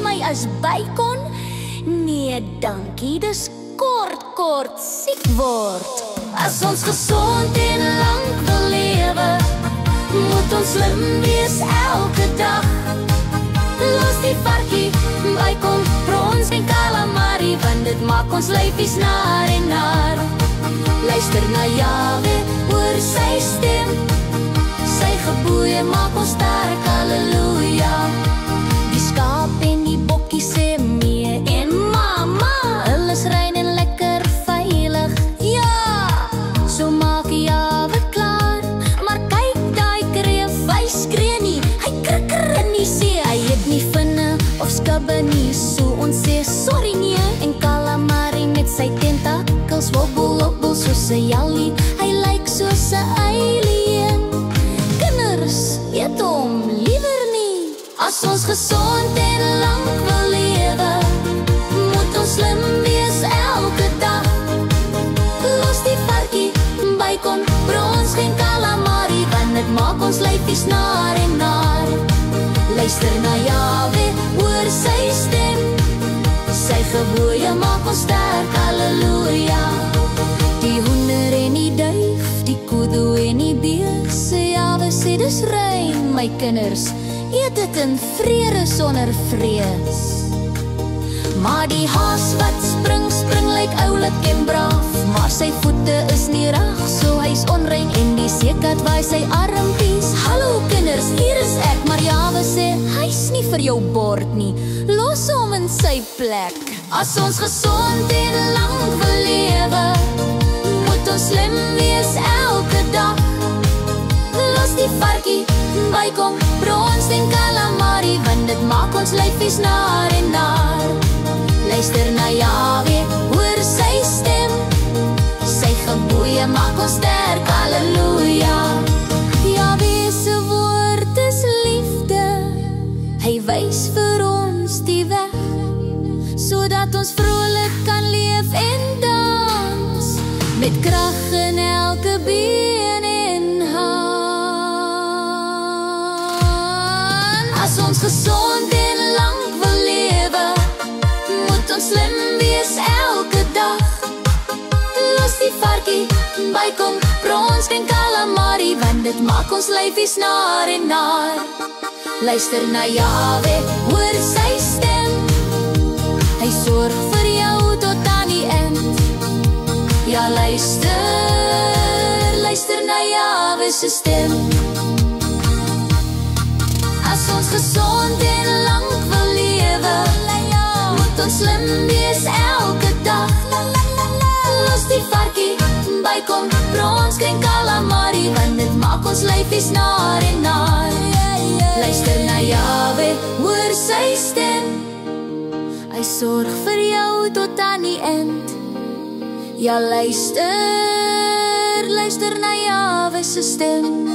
my as bacon? Nee, dankie, dis kort siek word. As ons gesond en lank wil lewe, moet ons slim wees elke dag. Los die varkie, bacon, prons en calamari, want dit maak ons lyfies naar en naar. Luister na Jahwe, hoor sy stem, sy geboeie maak ons sterk, halleluja. Die skaap en die bokkie sê mee en mama, hulle is rein en lekker veilig, ja. So maak Jahwe klaar, maar kyk daai kreef, hy skree nie, hy krikker in die see. Hy het nie vinne of skubbe nie, so ons sê sorry nie. En calamari met sy tentakels wobbel soos 'n jallie, hy lyk soos 'n alien. Kinders, eet hom liewer nie. As ons gesond en lank wil lewe, moet ons slim wees elke dag. Los die varkie, bacon, brons, geen calamari, want dit maak ons lyfies naar en naar. Luister na Jahwe, hoor sy stem, sy gebooie maak ons sterk, halleluja. Die hoender en die duif, die kudu en die bees, Jahwe sê dis rein, my kinders, eet dit in vrede sonder vrees. Maar die haas wat spring lyk oulik en braaf, maar sy voete is nie reg, so hy's onrein. En die seekat waai sy armpies, hallo kinders, hier is ek, maar Jahwe sê, hy's nie vir jou bord nie, los hom in sy plek. As ons gesond en lank wil lewe, moet ons slim wees elke dag. Los die varkie, bacon, brons en calamari, want dit maak ons lyfies naar en naar. Luister na Jahwe, hoor sy stem, sy geboeie maak ons sterk, halleluja. Jahwe se woord is liefde, hy wys vir ons die weg, sodat ons vrolik kan leef en dans, met krag in elke been en hand. As ons gesond en lank wil lewe, moet ons slim wees elke dag. Los die varkie, bacon, brons en calamari, want dit maak ons lyfies naar en naar. Luister na Jahwe, hoor sy stem, hy sorg vir jou tot aan die eind. Ja, luister na Jahwe se stem. As ons gesond en lank wil lewe, moet ons slim wees elke dag. Los die varkie, bacon, brons, geen calamari, want dit maak ons lyfies naar en naar. Luister na Jahwe, hoor sy stem, hy sorg vir jou tot aan die eind. Ja, luister na Jahwe se stem.